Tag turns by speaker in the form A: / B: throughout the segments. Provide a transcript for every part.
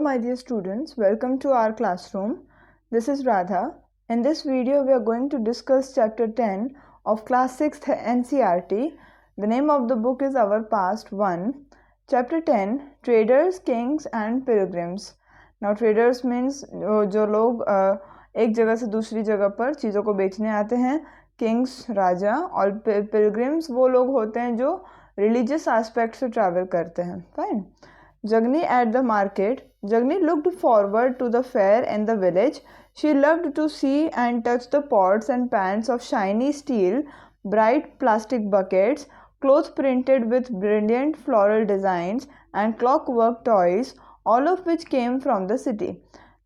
A: my dear students, welcome to our classroom. This is Radha. In this video, we are going to discuss chapter 10 of class 6th NCERT. The name of the book is Our Past 1. Chapter 10, Traders, Kings and Pilgrims. Now traders means जो लोग एक जगह से दूसरी जगह पर चीज़ों को बेचने आते हैं. किंग्स राजा, और पिलग्रिम्स वो लोग होते हैं जो रिलीजियस एस्पेक्ट से ट्रैवल करते हैं. Fine. Jagni at the market. Jagni looked forward to the fair in the village. She loved to see and touch the pots and pans of shiny steel, bright plastic buckets, cloth printed with brilliant floral designs, and clockwork toys, all of which came from the city.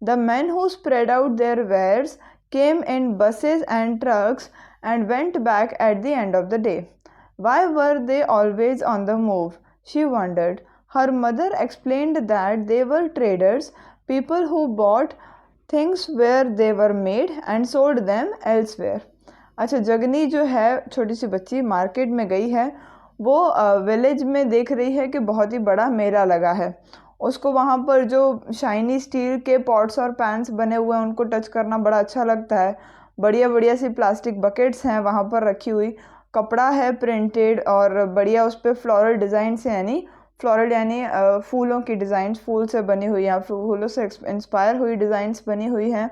A: The men who spread out their wares came in buses and trucks and went back at the end of the day. Why were they always on the move? She wondered. Her mother explained that they were traders, people who bought things where they were made and sold them elsewhere. अच्छा, जगनी जो है छोटी सी बच्ची market में गई है. वो village में देख रही है कि बहुत ही बड़ा मेला लगा है. उसको वहाँ पर जो शाइनी स्टील के पॉट्स और पैन्स बने हुए हैं उनको टच करना बड़ा अच्छा लगता है. बढ़िया बढ़िया सी प्लास्टिक बकेट्स हैं वहाँ पर रखी हुई. कपड़ा है प्रिंटेड और बढ़िया, उस पर फ्लोरल डिज़ाइन से यानी फूलों की डिज़ाइंस, फूल से बनी हुई या फूलों से इंस्पायर हुई डिज़ाइंस बनी हुई हैं.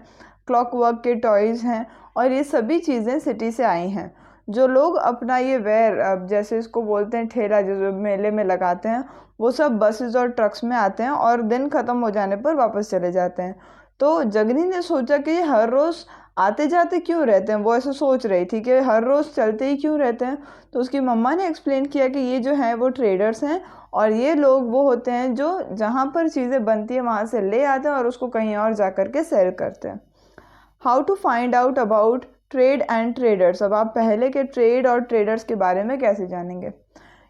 A: क्लॉक वर्क के टॉयज़ हैं और ये सभी चीज़ें सिटी से आई हैं. जो लोग अपना ये वेयर, जैसे इसको बोलते हैं ठेला, जो मेले में लगाते हैं, वो सब बसेस और ट्रक्स में आते हैं और दिन ख़त्म हो जाने पर वापस चले जाते हैं. तो जगनी ने सोचा कि ये हर रोज़ आते जाते क्यों रहते हैं. वो ऐसे सोच रही थी कि हर रोज़ चलते ही क्यों रहते हैं. तो उसकी मम्मा ने एक्सप्लेन किया कि ये जो हैं वो ट्रेडर्स हैं और ये लोग वो होते हैं जो जहाँ पर चीज़ें बनती हैं वहाँ से ले आते हैं और उसको कहीं और जा कर के सेल करते हैं. How to find out about trade and traders. अब आप पहले के ट्रेड और ट्रेडर्स के बारे में कैसे जानेंगे.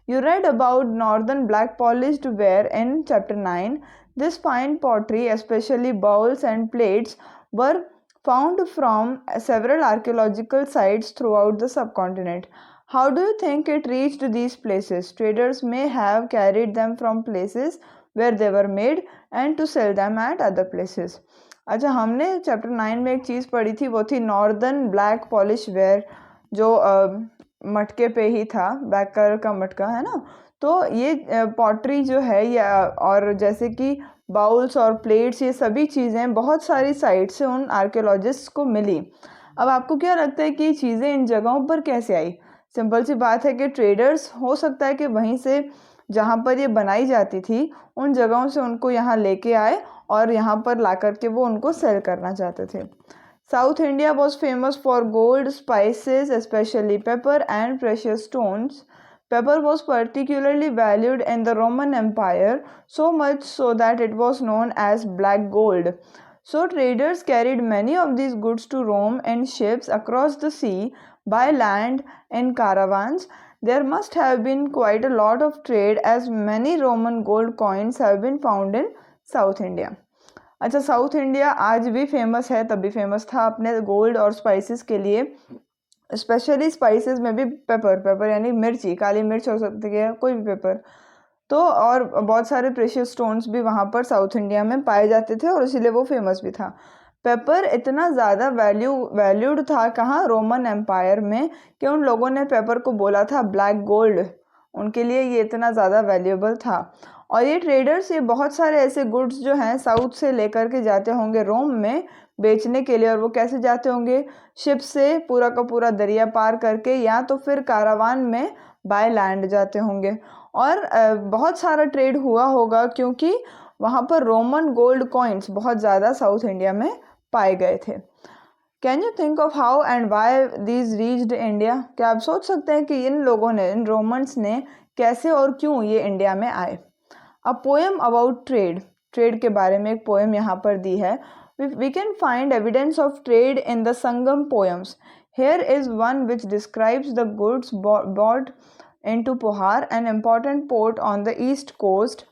A: You read about northern black polished ware in chapter 9. This fine pottery, especially bowls and plates, were found from several archaeological sites throughout the subcontinent. How do you think it reached these places? Traders may have carried them from places where they were made and to sell them at other places. अच्छा, हमने chapter 9 में एक चीज़ पढ़ी थी, वो थी northern black polish where, जो मटके पे ही था, ब्लैक कलर का मटका है ना. तो ये पॉटरी जो है या और जैसे कि बाउल्स और प्लेट्स, ये सभी चीज़ें बहुत सारी साइट से उन आर्कियोलॉजिस्ट्स को मिली. अब आपको क्या लगता है कि ये चीज़ें इन जगहों पर कैसे आई. सिंपल सी बात है कि ट्रेडर्स, हो सकता है कि वहीं से जहाँ पर ये बनाई जाती थी उन जगहों से उनको यहाँ लेके आए और यहाँ पर ला कर के वो उनको सेल करना चाहते थे. South India was famous for gold, spices, especially pepper and precious stones. Pepper was particularly valued in the Roman Empire, so much so that it was known as black gold. So traders carried many of these goods to Rome in ships across the sea, by land in caravans. There must have been quite a lot of trade, as many Roman gold coins have been found in South India. अच्छा, south India आज भी famous है, तभी famous था अपने gold और spices के लिए. स्पेशली स्पाइसेस में भी पेपर यानी मिर्ची, काली मिर्च हो सकती है, कोई भी पेपर. तो और बहुत सारे प्रेशियस स्टोन्स भी वहाँ पर साउथ इंडिया में पाए जाते थे और इसीलिए वो फेमस भी था. पेपर इतना ज़्यादा वैल्यूड था कहाँ, रोमन एम्पायर में, कि उन लोगों ने पेपर को बोला था ब्लैक गोल्ड. उनके लिए ये इतना ज़्यादा वैल्यूएबल था. और ये ट्रेडर्स ये बहुत सारे ऐसे गुड्स जो हैं साउथ से लेकर के जाते होंगे रोम में बेचने के लिए. और वो कैसे जाते होंगे, शिप से पूरा का पूरा दरिया पार करके, या तो फिर कारावान में बाय लैंड जाते होंगे. और बहुत सारा ट्रेड हुआ होगा क्योंकि वहाँ पर रोमन गोल्ड कॉइन्स बहुत ज़्यादा साउथ इंडिया में पाए गए थे. Can you think of how and why these reached India. क्या आप सोच सकते हैं कि इन लोगों ने, इन रोमन्स ने कैसे और क्यों ये इंडिया में आए. A poem about trade. Trade के बारे में एक पोएम यहाँ पर दी है. We can find evidence of trade in the Sangam poems. Here is one which describes the goods bought into Puhar, an important port on the east coast.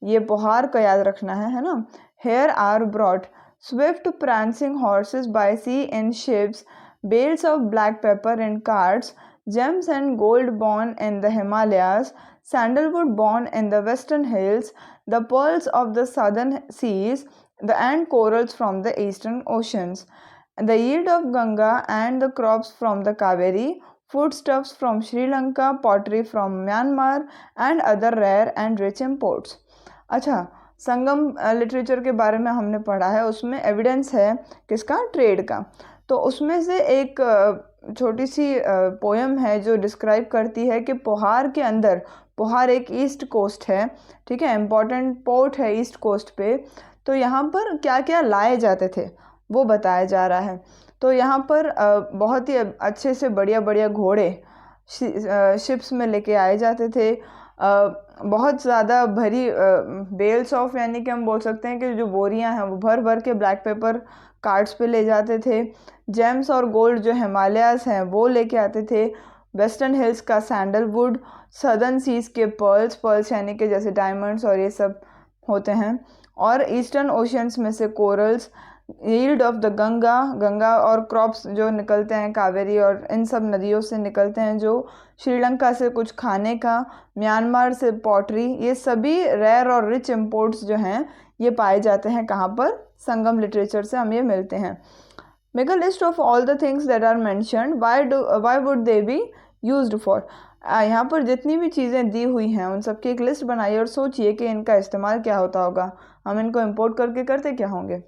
A: ये पोहार का याद रखना है ना. Here are brought swift prancing horses by sea in ships, bales of black pepper in carts, gems and gold born in the Himalayas, sandalwood born in the western hills, the pearls of the southern seas, and corals from the eastern oceans. The yield of Ganga and the crops from the Kaveri, foodstuffs from Sri Lanka, pottery from Myanmar, and other rare and rich imports. अच्छा, संगम literature के बारे में हमने पढ़ा है, उसमें evidence है किसका? ट्रेड का। तो उसमें से एक छोटी सी पोयम है जो डिस्क्राइब करती है कि पोहार के अंदर, पोहार एक ईस्ट कोस्ट है, ठीक है, इम्पॉर्टेंट पोर्ट है ईस्ट कोस्ट पे, तो यहाँ पर क्या क्या लाए जाते थे वो बताया जा रहा है। तो यहाँ पर बहुत ही अच्छे से बढ़िया बढ़िया घोड़े शिप्स में लेके आए जाते थे, बहुत ज़्यादा भरी बेल्स ऑफ, यानी कि हम बोल सकते हैं कि जो बोरियां हैं वो भर भर के ब्लैक पेपर कार्ट्स पे ले जाते थे। जेम्स और गोल्ड जो हिमालयास हैं वो लेके आते थे। वेस्टर्न हिल्स का सैंडलवुड, सदर्न सीज के पर्ल्स यानी कि जैसे डायमंड्स और ये सब होते हैं, और ईस्टर्न ओशियंस में से corals, yield of the Ganga और क्रॉप्स जो निकलते हैं कावेरी और इन सब नदियों से निकलते हैं, जो श्रीलंका से कुछ खाने का, म्यांमार से पॉटरी, ये सभी रेयर और रिच इम्पोर्ट्स जो हैं ये पाए जाते हैं कहाँ पर? संगम लिटरेचर से हम ये मिलते हैं। Make a list of all the things that are mentioned, why would they be used for. यहाँ पर जितनी भी चीज़ें दी हुई हैं उन सब की एक लिस्ट बनाइए और सोचिए कि इनका इस्तेमाल क्या होता होगा, हम इनको इम्पोर्ट करके करते क्या होंगे।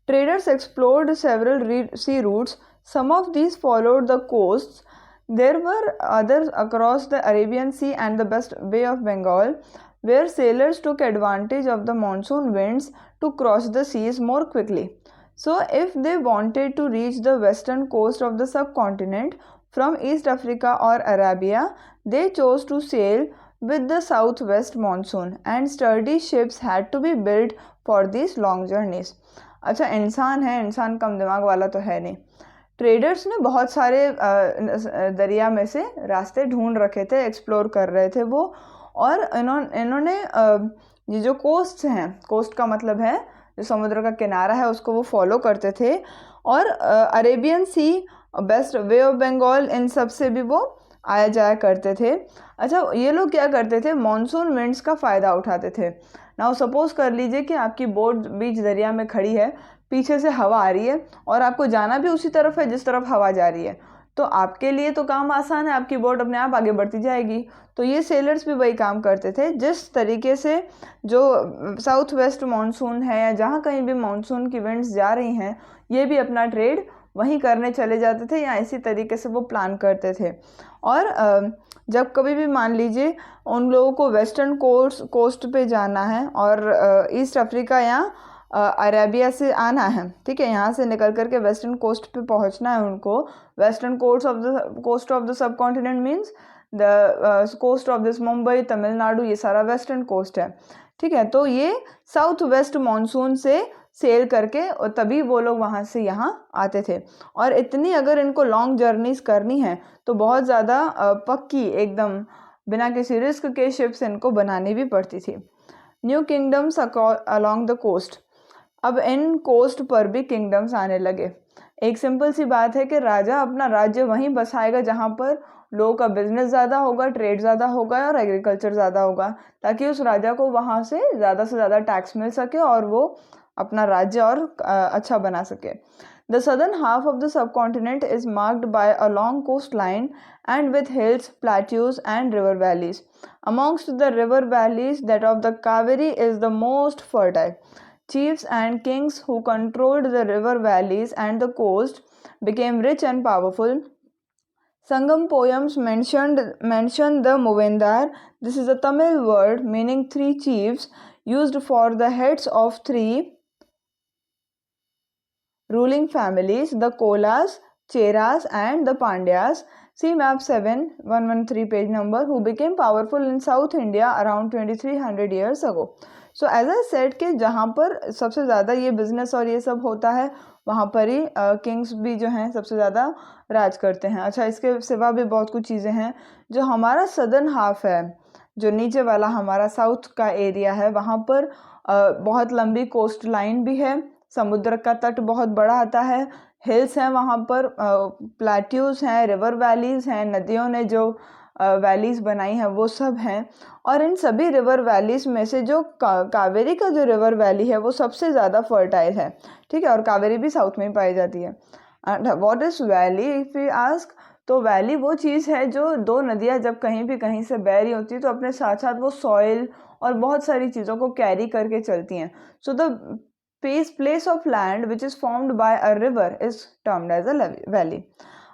A: Traders explored several sea routes. Some of these followed the coasts. There were others across the Arabian Sea and the Bay of Bengal, where sailors took advantage of the monsoon winds to cross the seas more quickly. So, if they wanted to reach the western coast of the subcontinent from East Africa or Arabia, they chose to sail with the southwest monsoon, and sturdy ships had to be built for these long journeys. अच्छा, इंसान है, इंसान कम दिमाग वाला तो है नहीं। Traders ने बहुत सारे दरिया में से रास्ते ढूंढ रखे थे, एक्सप्लोर कर रहे थे वो, और इन्होंने ये जो कोस्ट हैं, कोस्ट का मतलब है जो समुद्र का किनारा है, उसको वो फॉलो करते थे, और Arabian Sea, best way of Bengal, इन सब से भी वो आया जाया करते थे। अच्छा, ये लोग क्या करते थे? मॉनसून विंड्स का फ़ायदा उठाते थे। नाउ सपोज कर लीजिए कि आपकी बोट बीच दरिया में खड़ी है, पीछे से हवा आ रही है और आपको जाना भी उसी तरफ है जिस तरफ हवा जा रही है, तो आपके लिए तो काम आसान है, आपकी बोट अपने आप आगे बढ़ती जाएगी। तो ये सेलर्स भी वही काम करते थे। जिस तरीके से जो साउथ वेस्ट मानसून है या जहाँ कहीं भी मानसून की विंड्स जा रही हैं, ये भी अपना ट्रेड वहीं करने चले जाते थे, या इसी तरीके से वो प्लान करते थे। और जब कभी भी मान लीजिए उन लोगों को वेस्टर्न कोस्ट पे जाना है और ईस्ट अफ्रीका या अरेबिया से आना है, ठीक है, यहाँ से निकल करके वेस्टर्न कोस्ट पे पहुँचना है उनको। Western coast of the subcontinent means the coast of this Mumbai, Tamil Nadu, ये सारा वेस्टर्न कोस्ट है, ठीक है। तो ये साउथ वेस्ट मानसून से सेल करके और तभी वो लोग वहाँ से यहाँ आते थे। और इतनी अगर इनको लॉन्ग जर्नीज करनी है तो बहुत ज़्यादा पक्की, एकदम बिना किसी रिस्क के शिप्स इनको बनानी भी पड़ती थी। New kingdoms along the coast, अब इन कोस्ट पर भी किंगडम्स आने लगे। एक सिंपल सी बात है कि राजा अपना राज्य वहीं बसाएगा जहाँ पर लोगों का बिजनेस ज़्यादा होगा, ट्रेड ज़्यादा होगा और एग्रीकल्चर ज़्यादा होगा, ताकि उस राजा को वहाँ से ज़्यादा टैक्स मिल सके और वो अपना राज्य और अच्छा बना सके। The southern half of the subcontinent is marked by a long coastline and with hills, plateaus and river valleys. Amongst the river valleys, that of the Kaveri is the most fertile. Chiefs and kings who controlled the river valleys and the coast became rich and powerful. Sangam poems mention the Movendar. This is a Tamil word meaning three chiefs, used for the heads of three ruling families, the Kolas, Cheras and the Pandyas. See map 7, 113 page number, who became powerful in South India around 2300 years ago. So as I said कि जहाँ पर सबसे ज़्यादा ये business और ये सब होता है, वहाँ पर ही किंग्स भी जो हैं सबसे ज़्यादा राज करते हैं। अच्छा, इसके सिवा भी बहुत कुछ चीज़ें हैं। जो हमारा सदर्न हाफ है, जो नीचे वाला हमारा साउथ का एरिया है, वहाँ पर बहुत लंबी कोस्ट लाइन भी है, समुद्र का तट बहुत बड़ा आता है, हिल्स हैं वहाँ पर, प्लेट्यूज हैं, रिवर वैलीज हैं, नदियों ने जो वैलीज बनाई हैं वो सब हैं। और इन सभी रिवर वैलीज में से जो कावेरी का जो रिवर वैली है वो सबसे ज़्यादा फर्टाइल है, ठीक है, और कावेरी भी साउथ में ही पाई जाती है। And what is valley if you ask, तो वैली वो चीज़ है जो दो नदियाँ जब कहीं से बह रही होती है तो अपने साथ साथ वो सॉइल और बहुत सारी चीज़ों को कैरी करके चलती हैं। So the place of land which is formed by a river is termed as a valley.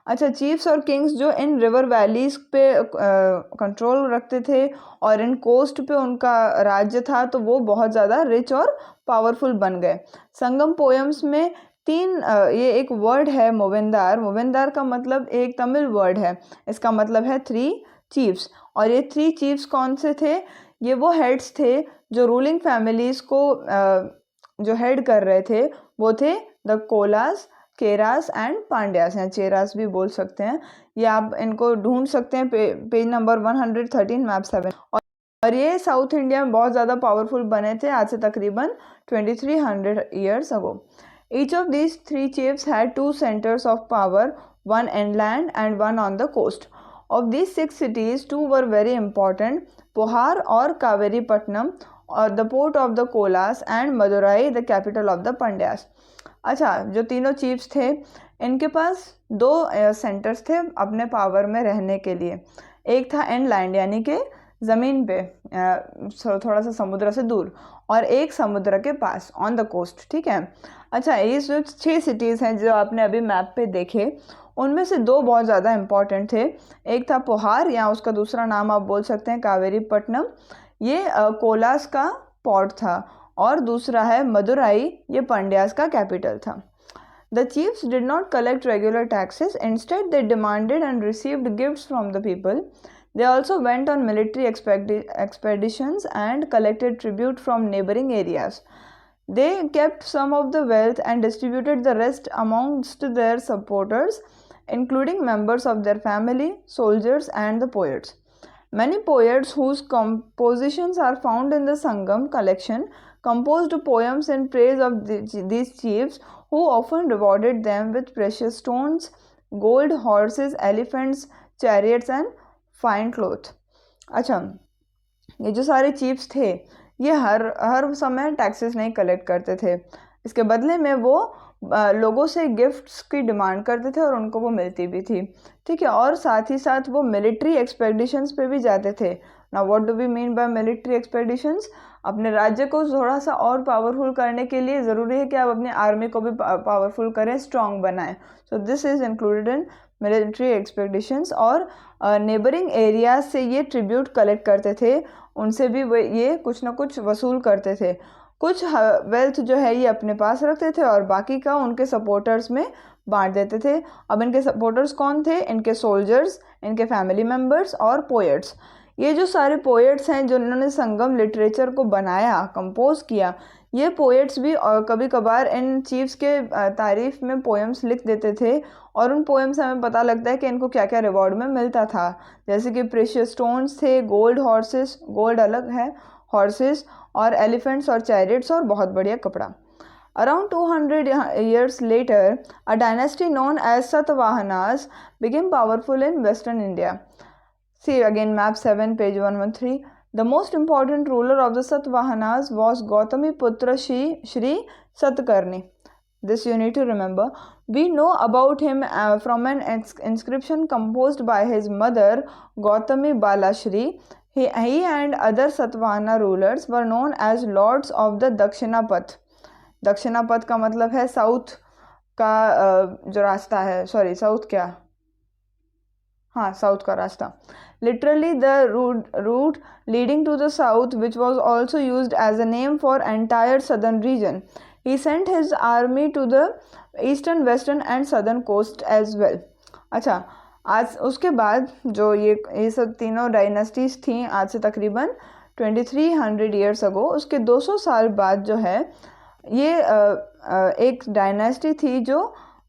A: अच्छा, चीफ्स और किंग्स जो इन रिवर वैलीज पे कंट्रोल रखते थे और इन कोस्ट पे उनका राज्य था, तो वो बहुत ज़्यादा रिच और पावरफुल बन गए। संगम पोएम्स में ये एक वर्ड है मोवेंदार। मोवेंदार का मतलब एक तमिल वर्ड है, इसका मतलब है 3 चीफ्स। और ये 3 चीफ्स कौन से थे? ये वो हेड्स थे जो रूलिंग फैमिलीज को जो हेड कर रहे थे, वो थे द कोलास, केरास एंड पांड्यास, या चेरास भी बोल सकते हैं। ये आप इनको ढूंढ सकते हैं पेज नंबर 113 मैप 7। और ये साउथ इंडिया में बहुत ज़्यादा पावरफुल बने थे आज से तकरीबन 2300 years ago. Each of these 3 chiefs had 2 centers of power, one inland and one on the coast. Of these 6 cities, 2 were very important, Pohar or Kaveripatnam, or the port of the Kolas, and Madurai, the capital of the Pandyas. अच्छा, जो तीनों chiefs थे इनके पास 2 centres थे अपने power में रहने के लिए। एक था इनलैंड यानी कि ज़मीन पे थोड़ा सा समुद्र से दूर, और एक समुद्र के पास ऑन द कोस्ट, ठीक है। अच्छा, ये जो 6 सिटीज़ हैं जो आपने अभी मैप पे देखे, उनमें से 2 बहुत ज़्यादा इम्पॉर्टेंट थे। एक था पोहार, या उसका दूसरा नाम आप बोल सकते हैं कावेरीपट्टनम, ये कोलास का पोर्ट था, और दूसरा है मदुराई, ये पंड्यास का कैपिटल था। The chiefs did not collect regular taxes, instead they demanded and received gifts from the people. They also went on military expeditions and collected tribute from neighboring areas. They kept some of the wealth and distributed the rest amongst their supporters, including members of their family, soldiers, and the poets. Many poets whose compositions are found in the Sangam collection composed poems in praise of these chiefs, who often rewarded them with precious stones, gold, horses, elephants, chariots and fine cloth. अच्छा, ये जो सारे chiefs थे ये हर समय taxes नहीं collect करते थे, इसके बदले में वो लोगों से गिफ्ट्स की डिमांड करते थे और उनको वो मिलती भी थी, ठीक है। और साथ ही साथ वो मिलिट्री एक्सपेडिशंस पे भी जाते थे। ना what do we mean by military expeditions? अपने राज्य को थोड़ा सा और पावरफुल करने के लिए ज़रूरी है कि आप अपनी आर्मी को भी पावरफुल करें, स्ट्रॉन्ग बनाएं। So this is included in military expeditions. और नेबरिंग एरियाज से ये ट्रिब्यूट कलेक्ट करते थे, उनसे भी ये कुछ ना कुछ वसूल करते थे। कुछ वेल्थ जो है ये अपने पास रखते थे और बाकी का उनके सपोर्टर्स में बांट देते थे। अब इनके सपोर्टर्स कौन थे? इनके सोल्जर्स, इनके फैमिली मेम्बर्स और पोएट्स। ये जो सारे पोएट्स हैं जिन्होंने संगम लिटरेचर को बनाया, कंपोज किया, ये पोएट्स भी कभी कभार इन चीफ्स के तारीफ में पोएम्स लिख देते थे, और उन पोएम्स से हमें पता लगता है कि इनको क्या क्या रिवॉर्ड में मिलता था। जैसे कि प्रेशियस स्टोन्स थे, गोल्ड हॉर्सेस, गोल्ड अलग है, हॉर्सेस और एलिफेंट्स और चैरियट्स, और बहुत बढ़िया कपड़ा। Around 200 years later, a dynasty known as Satavahanas became powerful in western India. See again map 7 page 113. The most important ruler of the Satavahanas was Gautami Putra Shri Satkarni. This you need to remember. We know about him from an inscription composed by his mother Gautami Balashri. He and other Satavahana rulers were known as lords of the Dakshinapath. Dakshinapatha का मतलब है south का जो रास्ता है, sorry south क्या, हाँ south का रास्ता, literally the route leading to the south, which was also used as a name for entire southern region. He sent his army to the eastern, western and southern coast as well. अच्छा, आज उसके बाद जो ये सब तीनों dynasties थी आज से तकरीबन 2300 ईयर्स अगो, उसके 200 साल बाद जो है ये एक डायनेस्टी थी जो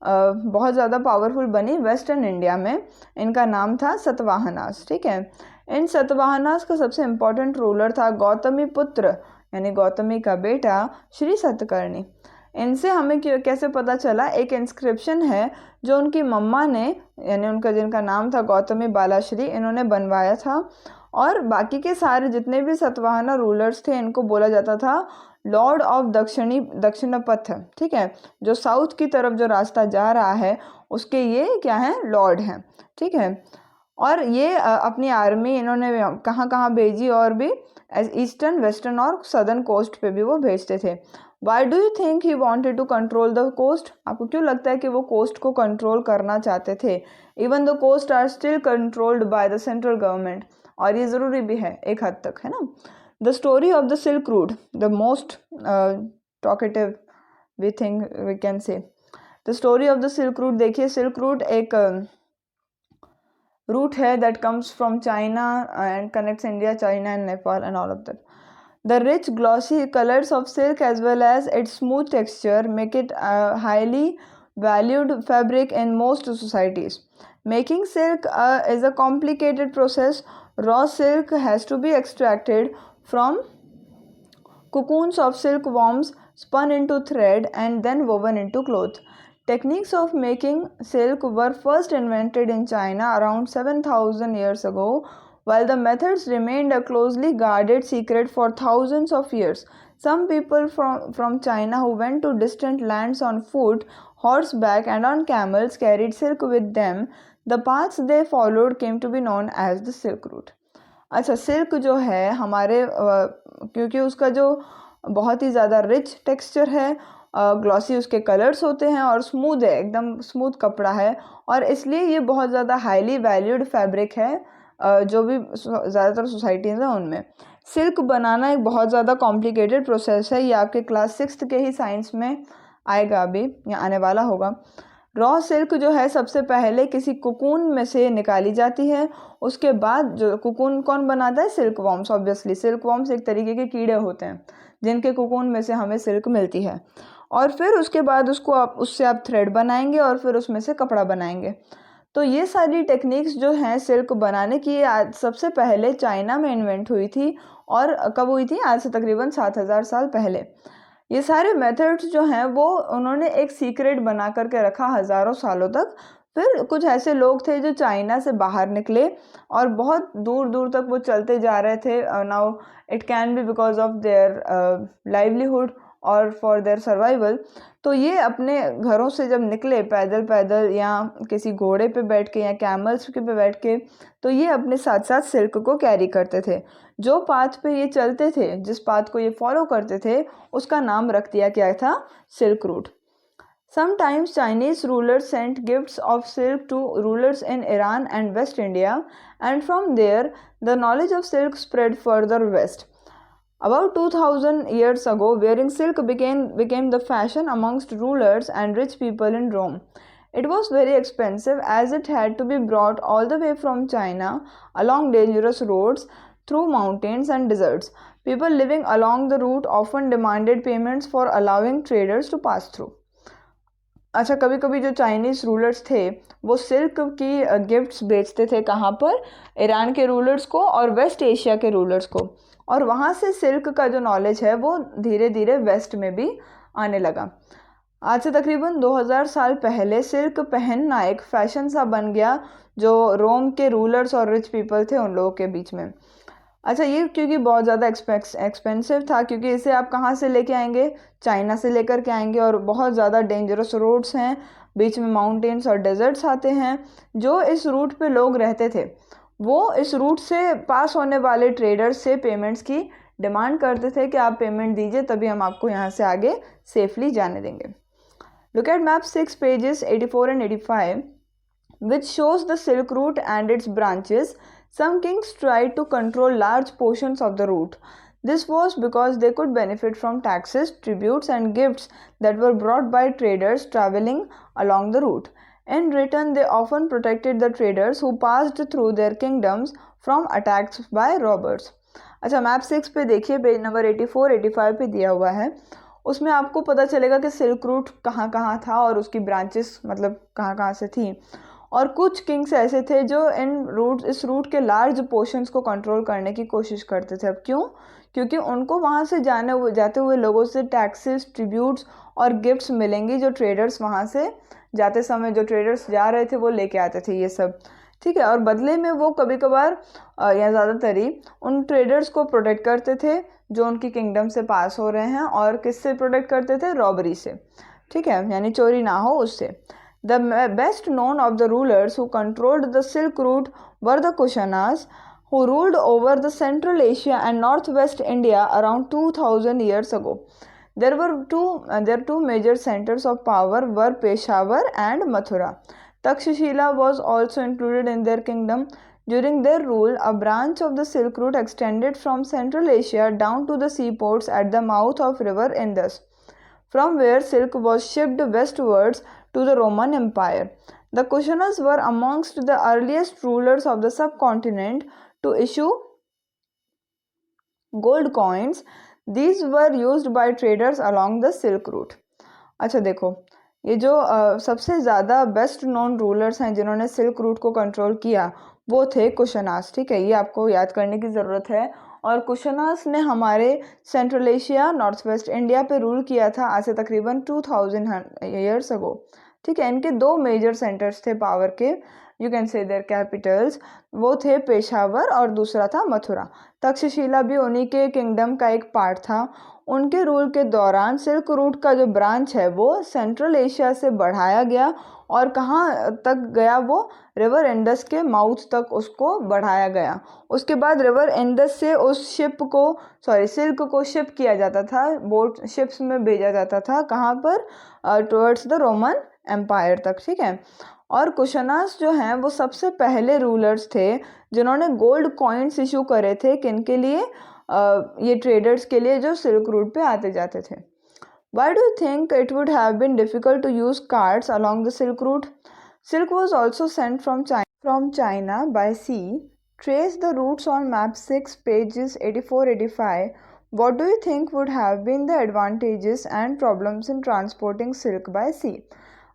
A: बहुत ज़्यादा पावरफुल बनी वेस्टर्न इंडिया में. इनका नाम था सतवाहनास, ठीक है. इन सतवाहनास का सबसे इम्पोर्टेंट रूलर था गौतमी पुत्र यानी गौतमी का बेटा श्री सतकर्णी. इनसे हमें कैसे पता चला, एक इंस्क्रिप्शन है जो उनकी मम्मा ने, यानी उनका जिनका नाम था गौतमी बालाश्री, इन्होंने बनवाया था। और बाकी के सारे जितने भी सतवाहना रूलर्स थे इनको बोला जाता था लॉर्ड ऑफ दक्षिणपथ, ठीक है, जो साउथ की तरफ जो रास्ता जा रहा है उसके ये क्या है, लॉर्ड हैं, ठीक है। और ये अपनी आर्मी इन्होंने कहाँ कहाँ भेजी, और भी ईस्टर्न, वेस्टर्न और सदर्न कोस्ट पे भी वो भेजते थे। Why do you think he wanted to control the coast? आपको क्यों लगता है कि वो कोस्ट को कंट्रोल करना चाहते थे? Even the coast are still controlled by the central government, और ये ज़रूरी भी है एक हद तक, है ना। The story of the silk route, the most talkative we think we can say, the story of the silk route. देखिए, सिल्क रूट एक route है that comes from China and connects India, China and Nepal and all of that. The rich glossy colors of silk as well as its smooth texture make it a highly valued fabric in most societies. Making silk is a complicated process. Raw silk has to be extracted from cocoons of silkworms, spun into thread and then woven into cloth. Techniques of making silk were first invented in China around 7,000 years ago, while the methods remained a closely guarded secret for thousands of years. Some people from China who went to distant lands on foot, horseback, and on camels carried silk with them. The paths they followed came to be known as the Silk Route. अच्छा, silk जो है हमारे क्योंकि उसका जो बहुत ही ज़्यादा rich texture है, ग्लॉसी उसके कलर्स होते हैं और स्मूथ है, एकदम स्मूथ कपड़ा है, और इसलिए ये बहुत ज़्यादा हाईली वैल्यूड फैब्रिक है जो भी ज़्यादातर सोसाइटीज़ हैं उनमें। सिल्क बनाना एक बहुत ज़्यादा कॉम्प्लिकेटेड प्रोसेस है, ये आपके क्लास 6 के ही साइंस में आएगा, अभी या आने वाला होगा। रॉ सिल्क जो है सबसे पहले किसी कुकून में से निकाली जाती है, उसके बाद जो कुकून कौन बनाता है, silk worms. Obviously silk worms एक तरीके के कीड़े होते हैं जिनके कुकून में से हमें सिल्क मिलती है, और फिर उसके बाद उससे आप थ्रेड बनाएंगे और फिर उसमें से कपड़ा बनाएंगे। तो ये सारी टेक्निक्स जो हैं सिल्क बनाने की आज सबसे पहले चाइना में इन्वेंट हुई थी, और कब हुई थी, आज से तकरीबन 7,000 साल पहले। ये सारे मेथड्स जो हैं वो उन्होंने एक सीक्रेट बना करके रखा हज़ारों सालों तक। फिर कुछ ऐसे लोग थे जो चाइना से बाहर निकले और बहुत दूर दूर तक वो चलते जा रहे थे। Now it can be because of their livelihood और फॉर देयर सर्वाइवल। तो ये अपने घरों से जब निकले पैदल पैदल या किसी घोड़े पे बैठ के या कैमल्स पे बैठ के, तो ये अपने साथ साथ सिल्क को कैरी करते थे। जो पाथ पे ये चलते थे, जिस पाथ को ये फॉलो करते थे, उसका नाम रख दिया गया था silk route. Sometimes Chinese rulers sent gifts of silk to rulers in Iran and West India, and from there the knowledge of silk spread further west. About 2000 years ago, wearing silk became the fashion amongst rulers and rich people in Rome. It was very expensive as it had to be brought all the way from China along dangerous roads through mountains and deserts. People living along the route often demanded payments for allowing traders to pass through. अच्छा, कभी कभी जो Chinese rulers थे वो silk की gifts बेचते थे, कहाँ पर, ईरान के रूलर्स को और वेस्ट एशिया के रूलर्स को, और वहाँ से सिल्क का जो नॉलेज है वो धीरे धीरे वेस्ट में भी आने लगा। आज से तकरीबन 2000 साल पहले सिल्क पहनना एक फैशन सा बन गया जो रोम के रूलर्स और रिच पीपल थे उन लोगों के बीच में। अच्छा, ये क्योंकि बहुत ज़्यादा एक्सपेंसिव था, क्योंकि इसे आप कहाँ से लेके आएंगे, चाइना से लेकर के आएंगे, और बहुत ज़्यादा डेंजरस रोड्स हैं, बीच में माउंटेन्स और डेजर्ट्स आते हैं। जो इस रूट पे लोग रहते थे वो इस रूट से पास होने वाले ट्रेडर्स से पेमेंट्स की डिमांड करते थे कि आप पेमेंट दीजिए तभी हम आपको यहाँ से आगे सेफली जाने देंगे। Look at map 6 pages 84 and 85 which shows the Silk Route and its branches. Some kings tried to control large portions of the route. This was because they could benefit from taxes, tributes, and gifts that were brought by traders traveling along the route. In return, they often protected the traders who passed through their kingdoms from attacks by robbers. अच्छा, map 6 पे देखिए, page number 84-85 पे दिया हुआ है। उसमें आपको पता चलेगा कि सिल्क रूट कहाँ कहाँ था और उसकी ब्रांचेस मतलब कहाँ कहाँ से थी। और कुछ किंग्स ऐसे थे जो इस रूट के लार्ज पोर्शंस को कंट्रोल करने की कोशिश करते थे। अब क्यों? क्योंकि उनको वहाँ से जाते हुए लोगों से टैक्सेस, ट्रिब्यूट्स और गिफ्ट्स मिलेंगी, जो ट्रेडर्स वहाँ से जाते समय जो ट्रेडर्स जा रहे थे वो लेके आते थे ये सब, ठीक है। और बदले में वो कभी कभार या ज़्यादातर ही उन ट्रेडर्स को प्रोटेक्ट करते थे जो उनकी किंगडम से पास हो रहे हैं। और किससे प्रोटेक्ट करते थे? रॉबरी से, ठीक है, यानी चोरी ना हो उससे। The best known of the rulers who controlled the Silk Route were the Kushanas, who ruled over the Central Asia and Northwest India around 2000 years ago. Their two major centers of power were Peshawar and Mathura. Takshashila was also included in their kingdom. During their rule, a branch of the Silk Route extended from Central Asia down to the seaports at the mouth of river Indus, from where silk was shipped westwards to the Roman Empire. The Kushanas were amongst the earliest rulers of the subcontinent to issue gold coins. These were used by traders along the Silk Route. अच्छा देखो, ये जो सबसे ज़्यादा best known rulers हैं जिन्होंने silk route को control किया वो थे कुशनास, ठीक है, ये आपको याद करने की ज़रूरत है। और कुशनास ने हमारे central Asia, north west India पे रूल किया था आज से तकरीबन 2000 ईयर्स अगो, ठीक है। इनके दो मेजर सेंटर्स थे पावर के, you can say there Capitals, वो थे पेशावर और दूसरा था मथुरा। तक्षशिला भी उन्हीं के किंगडम का एक पार्ट था। उनके रूल के दौरान सिल्क रूट का जो ब्रांच है वो सेंट्रल एशिया से बढ़ाया गया और कहाँ तक गया? वो रिवर इंडस के माउथ तक उसको बढ़ाया गया। उसके बाद रिवर इंडस से उस सिल्क को शिप किया जाता था, बोट शिप्स में भेजा जाता था, कहाँ पर? टुवर्ड्स द रोमन एम्पायर तक, ठीक है। और कुशनास जो हैं वो सबसे पहले रूलर्स थे जिन्होंने गोल्ड कॉइन्स इशू करे थे, किनके लिए? ये ट्रेडर्स के लिए जो सिल्क रूट पे आते जाते थे। Why do you think it would have been difficult to use carts along the Silk Route? Silk was also sent from China by sea. Trace the routes on map 6, pages 84-85. What do you think would have been the advantages and problems in transporting silk by sea?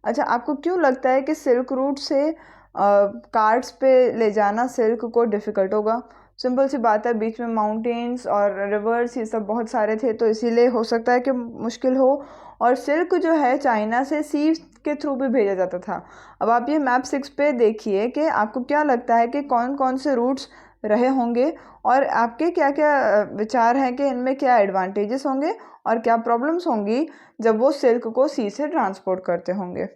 A: अच्छा, आपको क्यों लगता है कि silk route से carts पे ले जाना सिल्क को डिफ़िकल्ट होगा? सिंपल सी बात है, बीच में माउंटेन्स और रिवर्स ये सब बहुत सारे थे, तो इसीलिए हो सकता है कि मुश्किल हो। और सिल्क जो है चाइना से सी के थ्रू भी भेजा जाता था। अब आप ये मैप 6 पे देखिए कि आपको क्या लगता है कि कौन कौन से रूट्स रहे होंगे और आपके क्या क्या विचार हैं कि इनमें क्या एडवांटेजेस होंगे और क्या प्रॉब्लम्स होंगी जब वो सिल्क को सी से ट्रांसपोर्ट करते होंगे।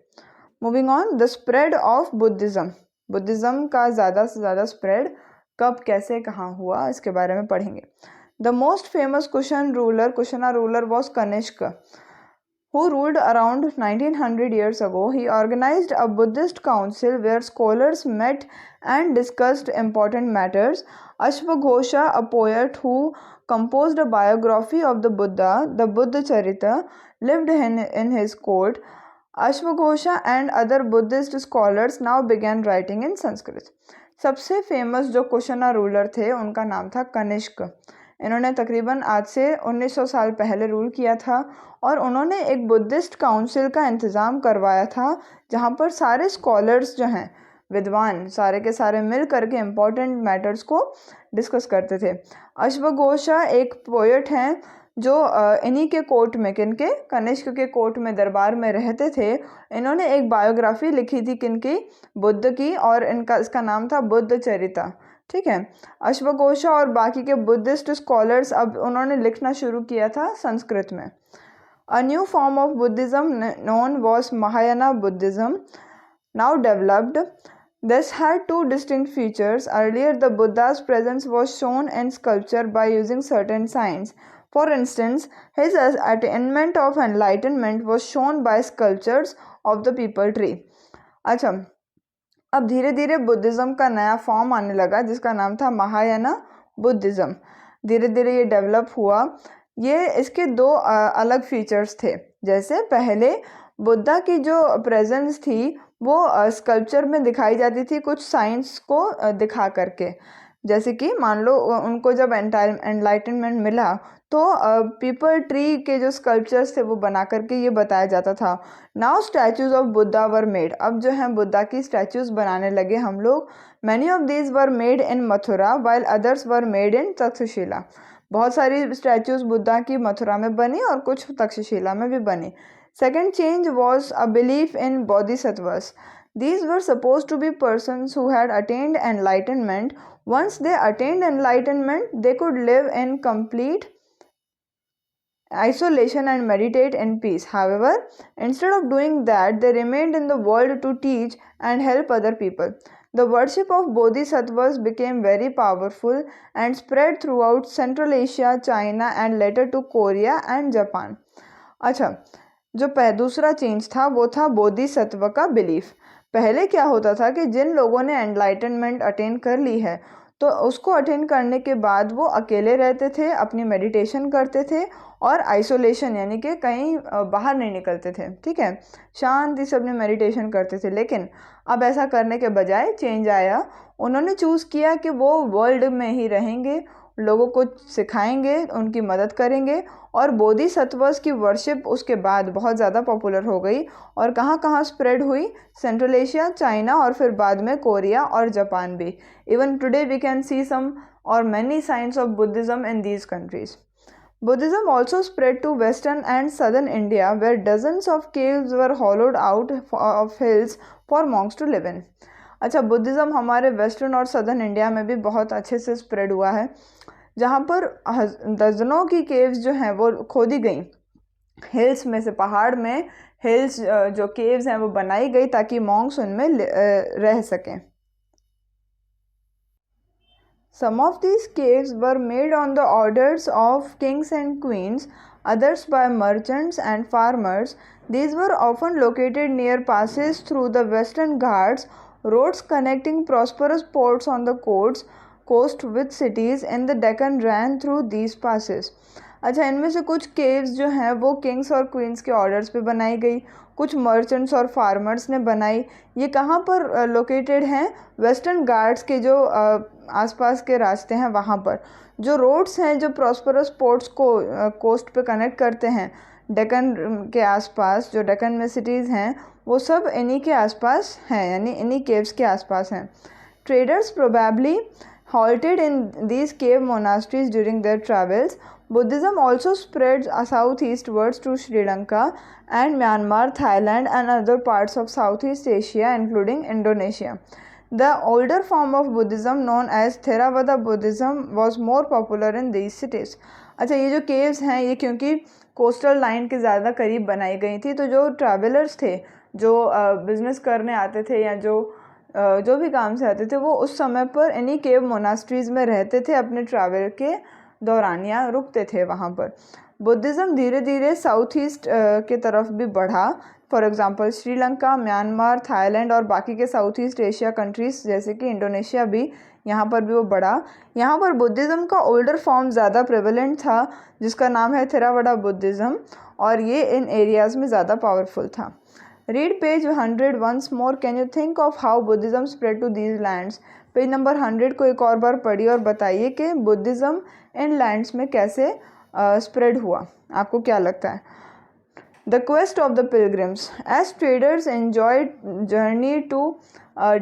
A: Moving on, the spread of Buddhism का ज़्यादा से ज़्यादा स्प्रेड कब, कैसे, कहाँ हुआ, इसके बारे में पढ़ेंगे। The most famous Kushana ruler was Kanishka, who ruled around 1900 years ago. He organized a Buddhist council where scholars met and discussed important matters. Ashvaghosha, a poet who composed a biography of the Buddha, the Buddha Charita, lived in his court. Ashvaghosha and other Buddhist scholars now began writing in Sanskrit. सबसे famous जो कुशना ruler थे उनका नाम था कनिष्क। इन्होंने तकरीबन आज से 1900 साल पहले रूल किया था और उन्होंने एक बुद्धिस्ट काउंसिल का इंतज़ाम करवाया था जहाँ पर सारे स्कॉलर्स जो हैं, विद्वान, सारे के सारे मिल करके इम्पॉर्टेंट मैटर्स को डिस्कस करते थे। अश्वघोषा एक पोएट हैं जो इन्हीं के कोर्ट में, किनके? कनिष्क के कोर्ट में, दरबार में रहते थे। इन्होंने एक बायोग्राफी लिखी थी किनकी? बुद्ध की, और इसका नाम था बुद्ध चरिता, ठीक है। अश्वघोषा और बाकी के बुद्धिस्ट स्कॉलर्स अब उन्होंने लिखना शुरू किया था संस्कृत में। A new form of Buddhism known was Mahayana Buddhism now developed. This had two distinct features. Earlier, the Buddha's presence was shown in sculpture by using certain signs. For instance, his attainment of enlightenment was shown by sculptures of the people tree. अच्छा, अब धीरे धीरे Buddhism का नया form आने लगा जिसका नाम था महायाना बुद्धिज़्म। धीरे धीरे ये डेवलप हुआ। ये इसके दो अलग फीचर्स थे। जैसे पहले बुद्धा की जो प्रेजेंस थी वो स्कल्पचर में दिखाई जाती थी, कुछ साइंस को दिखा करके। जैसे कि मान लो उनको जब एनलाइटनमेंट मिला तो पीपल ट्री के जो स्कल्पचर्स थे वो बना करके ये बताया जाता था। Now statues of Buddha were made, अब जो है बुद्धा की स्टैचूज बनाने लगे हम लोग। Many of these were made in Mathura while others were made in Takshashila, बहुत सारी स्टैचूज बुद्धा की मथुरा में बनी और कुछ तक्षशिला में भी बनी। Second change was a belief in bodhisattvas. These were supposed to be persons who had attained enlightenment. Once they attained enlightenment, they could live in complete isolation and meditate in peace. However, instead of doing that, they remained in the world to teach and help other people. The worship of bodhisattvas became very powerful and spread throughout Central Asia, China, and later to Korea and Japan. अच्छा, जो दूसरा change था वो था बोधिसत्व का belief. पहले क्या होता था कि जिन लोगों ने एनलाइटनमेंट अटेन कर ली है तो उसको अटेन करने के बाद वो अकेले रहते थे, अपनी मेडिटेशन करते थे और आइसोलेशन यानी कि कहीं बाहर नहीं निकलते थे, ठीक है, शांति से अपनी मेडिटेशन करते थे। लेकिन अब ऐसा करने के बजाय चेंज आया, उन्होंने चूज़ किया कि वो वर्ल्ड में ही रहेंगे, लोगों को सिखाएंगे, उनकी मदद करेंगे। और बोधिसत्वस की वर्शिप उसके बाद बहुत ज़्यादा पॉपुलर हो गई और कहाँ कहाँ स्प्रेड हुई, सेंट्रल एशिया, चाइना और फिर बाद में कोरिया और जापान भी। Even today we can see some or many signs of Buddhism in these countries. Buddhism also spread to western and southern India where dozens of caves were hollowed out of hills for monks to live in. अच्छा, Buddhism हमारे western और southern India में भी बहुत अच्छे से spread हुआ है, जहाँ पर दर्जनों की केव्स जो हैं वो खोदी गई, हिल्स में से, पहाड़ में हिल्स जो केव्स हैं वो बनाई गई ताकि मॉन्क्स उनमें रह सकें। Some of these caves were made on the orders of kings and queens, others by merchants and farmers. These were often located near passes through the Western Ghats, roads connecting prosperous ports on the coast with cities in the Deccan ran through these passes. अच्छा, इनमें से कुछ caves जो हैं वो Kings और queen's के orders पे बनाई गई, कुछ मर्चेंट्स और फार्मर्स ने बनाई। ये कहाँ पर लोकेटेड हैं? वेस्टर्न घाट्स के जो आसपास के रास्ते हैं वहाँ पर। जो रोड्स हैं जो प्रॉस्परस पोर्ट्स को कोस्ट पे कनेक्ट करते हैं डेक्कन के आसपास, जो डेक्कन में सिटीज़ हैं वो सब इन्हीं के आसपास हैं, यानी इन्हीं केव्स के आसपास हैं। Traders probably halted in these cave monasteries during their travels. Buddhism also spread southeastwards to Sri Lanka and Myanmar, Thailand, and other parts of Southeast Asia, including Indonesia. The older form of Buddhism, known as Theravada Buddhism, was more popular in these cities. अच्छा, ये जो caves हैं ये क्योंकि coastal line के ज़्यादा करीब बनाई गई थी, तो जो ट्रैवलर्स थे, जो बिज़नेस करने आते थे या जो भी काम से आते थे, वो उस समय पर इन्हीं केव मोनास्ट्रीज़ में रहते थे, अपने ट्रैवल के दौरान या रुकते थे वहाँ पर। बुद्धिज़्म धीरे धीरे साउथ ईस्ट के तरफ भी बढ़ा। For example Sri Lanka, Myanmar, Thailand और बाकी के साउथ ईस्ट एशिया कंट्रीज़ जैसे कि इंडोनेशिया भी, यहाँ पर भी वो बढ़ा। यहाँ पर बुद्धिज़्म का ओल्डर फॉर्म ज़्यादा प्रेवलेंट था जिसका नाम है थेरावड़ा बुद्धिज़्म, और ये इन एरियाज़ में ज़्यादा पावरफुल था। Read page 100 once more. Can you think of how Buddhism spread to these lands? Page number 100 को एक और बार पढ़िए और बताइए कि बुद्धिज़्म इन लैंड्स में कैसे स्प्रेड हुआ, आपको क्या लगता है? The quest of the pilgrims. As traders enjoyed journey to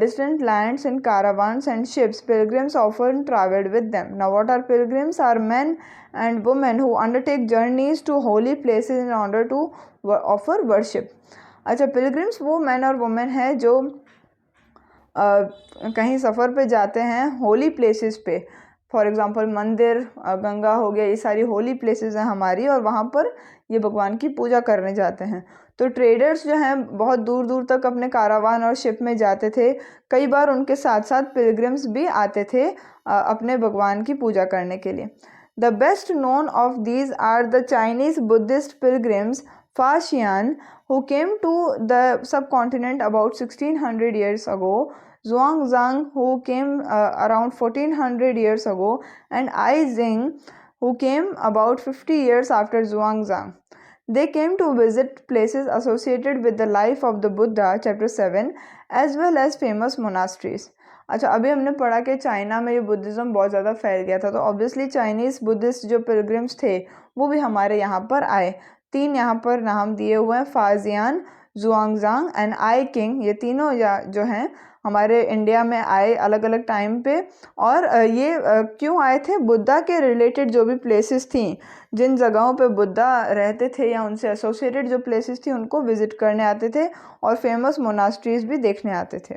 A: distant lands in caravans and ships, pilgrims often traveled with them. Now, what are pilgrims? Are men and women who undertake journeys to holy places in order to offer worship. अच्छा, pilgrims वो man और women हैं जो कहीं सफ़र पे जाते हैं Holi places पे। फॉर एग्ज़ाम्पल मंदिर, गंगा हो गया, ये सारी होली प्लेसेस हैं हमारी, और वहाँ पर ये भगवान की पूजा करने जाते हैं। तो ट्रेडर्स जो हैं बहुत दूर दूर तक अपने कारावान और शिप में जाते थे। कई बार उनके साथ साथ पिलग्रिम्स भी आते थे अपने भगवान की पूजा करने के लिए। The best known of these are the Chinese Buddhist pilgrims Faxian, who came to the subcontinent about 1600 years ago, Zhuangzang, who came around 1400 years ago, and Ai Zing, who came about 50 years after Zhuangzang. They came to visit places associated with the life of the Buddha, chapter 7, as well as famous monasteries. अच्छा, अभी हमने पढ़ा कि China में ये Buddhism बहुत ज़्यादा फैल गया था, तो ऑब्वियसली चाइनीज़ बुद्धिस्ट जो पिलग्रिम्स थे वो भी हमारे यहाँ पर आए। 3 यहाँ पर नाम दिए हुए हैं, फाजियान, जुआंगजांग एंड आई किंग। ये तीनों जो हैं हमारे इंडिया में आए अलग अलग टाइम पे। और ये क्यों आए थे? बुद्धा के रिलेटेड जो भी प्लेसेस थी, जिन जगहों पे बुद्धा रहते थे या उनसे एसोसिएटेड जो प्लेसेस थी उनको विजिट करने आते थे और फेमस मोनास्ट्रीज भी देखने आते थे।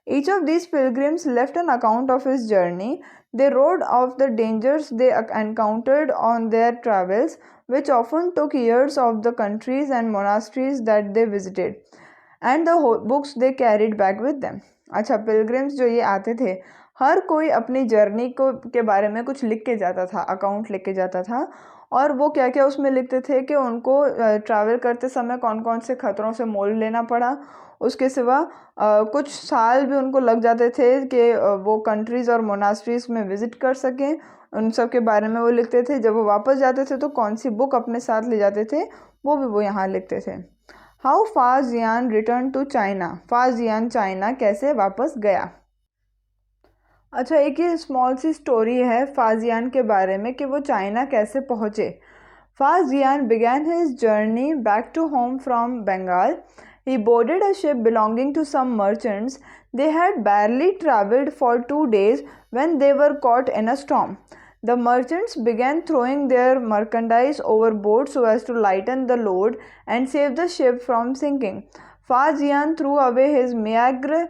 A: Each of these pilgrims left an account of his journey. They wrote of the dangers they encountered on their travels, which often took years, of the countries and monasteries that they visited, and the books they carried back with them. अच्छा, pilgrims जो ये आते थे, हर कोई अपनी journey को के बारे में कुछ लिख के जाता था, अकाउंट लिख के जाता था। और वो क्या क्या उसमें लिखते थे कि उनको ट्रैवल करते समय कौन कौन से खतरों से मोल लेना पड़ा। उसके सिवा कुछ साल भी उनको लग जाते थे कि वो कंट्रीज़ और मोनास्ट्रीज़ में विज़िट कर सकें, उन सब के बारे में वो लिखते थे। जब वो वापस जाते थे तो कौन सी बुक अपने साथ ले जाते थे वो भी वो यहाँ लिखते थे। How Faxian return to China. Faxian China कैसे वापस गया। अच्छा, एक ये स्मॉल सी स्टोरी है फाजियान के बारे में कि वो चाइना कैसे पहुँचे। फाजियान began his journey back to home from Bengal. He boarded a ship belonging to some merchants. They had barely traveled for 2 days when they were caught in a storm. The merchants began throwing their merchandise overboard so as to lighten the load and save the ship from sinking. Fajian threw away his meager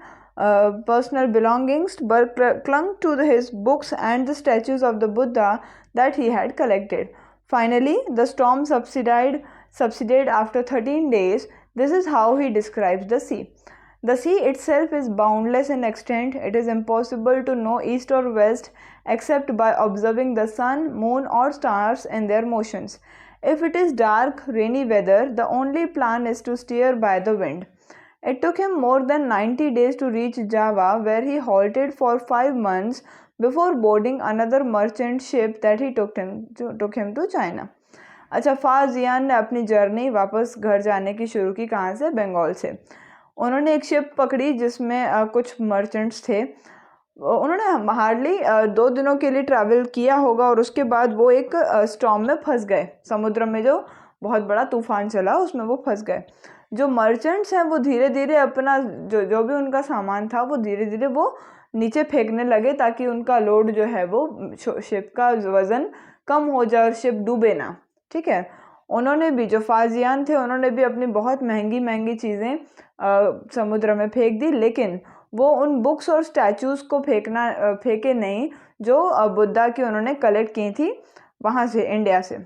A: personal belongings but clung to his books and the statues of the Buddha that he had collected. Finally, the storm subsided after 13 days. This is how he describes the sea. The sea itself is boundless in extent. It is impossible to know east or west except by observing the sun, moon, or stars in their motions. If it is dark, rainy weather, the only plan is to steer by the wind. It took him more than 90 days to reach Java, where he halted for 5 months before boarding another merchant ship that he took him to China. अच्छा, फाजियान ने अपनी journey वापस घर जाने की शुरू की। कहाँ से? बंगाल से। उन्होंने एक शिप पकड़ी जिसमें कुछ मर्चेंट्स थे। उन्होंने हार्डली 2 दिनों के लिए ट्रैवल किया होगा और उसके बाद वो एक स्टॉर्म में फंस गए। समुद्र में जो बहुत बड़ा तूफान चला उसमें वो फंस गए। जो मर्चेंट्स हैं वो धीरे धीरे अपना जो भी उनका सामान था वो धीरे धीरे वो नीचे फेंकने लगे ताकि उनका लोड जो है वो शिप का वज़न कम हो जाए और शिप डूबे ना। ठीक है, उन्होंने भी, जो फाजियान थे, उन्होंने भी अपनी बहुत महंगी महंगी चीज़ें समुद्र में फेंक दी, लेकिन वो उन बुक्स और स्टैचूज़ को फेंके नहीं जो बुद्धा की उन्होंने कलेक्ट की थी वहाँ से, इंडिया से।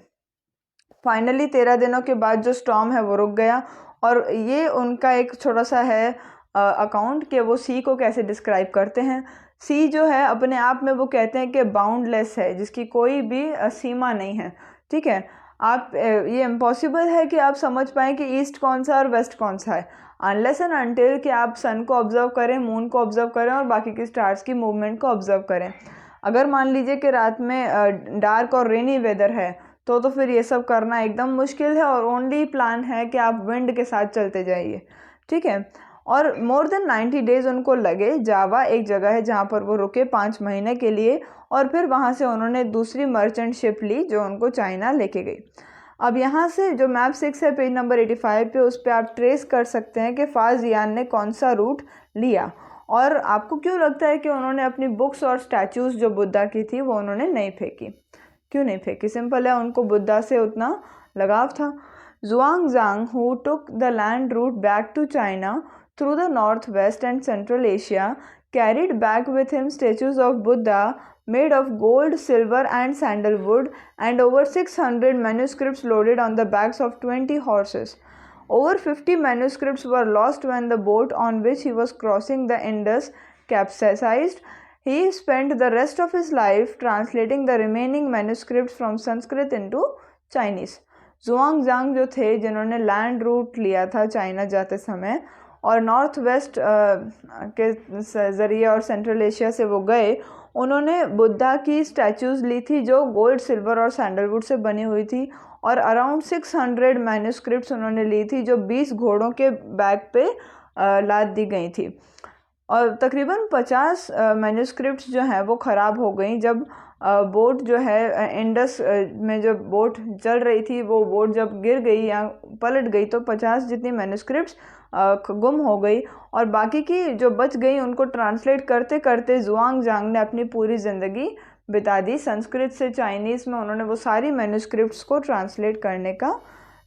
A: फाइनली 13 दिनों के बाद जो स्टॉर्म है वो रुक गया। और ये उनका एक छोटा सा है अकाउंट कि वो सी को कैसे डिस्क्राइब करते हैं। सी जो है अपने आप में वो कहते हैं कि बाउंडलेस है, जिसकी कोई भी सीमा नहीं है। ठीक है, आप ये इम्पॉसिबल है कि आप समझ पाएँ कि ईस्ट कौन सा और वेस्ट कौन सा है, अनलेस एंड अनटिल कि आप सन को ऑब्जर्व करें, मून को ऑब्जर्व करें और बाकी की स्टार्स की मूवमेंट को ऑब्जर्व करें। अगर मान लीजिए कि रात में डार्क और रेनी वेदर है तो फिर ये सब करना एकदम मुश्किल है और ओनली प्लान है कि आप विंड के साथ चलते जाइए। ठीक है, और मोर देन 90 डेज उनको लगे। जावा एक जगह है जहाँ पर वो रुके 5 महीने के लिए और फिर वहाँ से उन्होंने दूसरी मर्चेंट शिप ली जो उनको चाइना लेके गई। अब यहाँ से जो मैप 6 है पेज नंबर 85 पे, उस पर आप ट्रेस कर सकते हैं कि फाजियान ने कौन सा रूट लिया। और आपको क्यों लगता है कि उन्होंने अपनी बुक्स और स्टैचूज़ जो बुद्धा की थी वो उन्होंने नहीं फेंकी? क्यों नहीं फेंकी? सिंपल है, उनको बुद्धा से उतना लगाव था। जुआंगजांग, who took the land route back to China through the northwest and central Asia, carried back with him statues of Buddha made of gold, silver, and sandalwood, and over 600 manuscripts loaded on the backs of 20 horses. Over 50 manuscripts were lost when the boat on which he was crossing the Indus capsized. He spent the rest of his life translating the remaining manuscripts from Sanskrit into Chinese. जुआंगजांग जो थे, जिन्होंने land route लिया था China जाते समय और north west के ज़रिए और सेंट्रल एशिया से वो गए, उन्होंने बुद्धा की स्टैचूज़ ली थी जो गोल्ड, सिल्वर और सैंडलवुड से बनी हुई थी और अराउंड 600 मैन्यूस्क्रिप्ट्स उन्होंने ली थी जो 20 घोड़ों के बैक पे लाद दी गई थी। और तकरीबन 50 मैन्यूस्क्रिप्ट्स जो हैं वो ख़राब हो गई जब बोट जो है इंडस में जब बोट चल रही थी, वो बोट जब गिर गई या पलट गई तो 50 जितनी मैन्यूस्क्रिप्ट्स गुम हो गई। और बाकी की जो बच गई उनको ट्रांसलेट करते करते जुआंग ने अपनी पूरी ज़िंदगी बिता दी। संस्कृत से चाइनीज़ में उन्होंने वो सारी मैन्यूस्क्रिप्ट्स को ट्रांसलेट करने का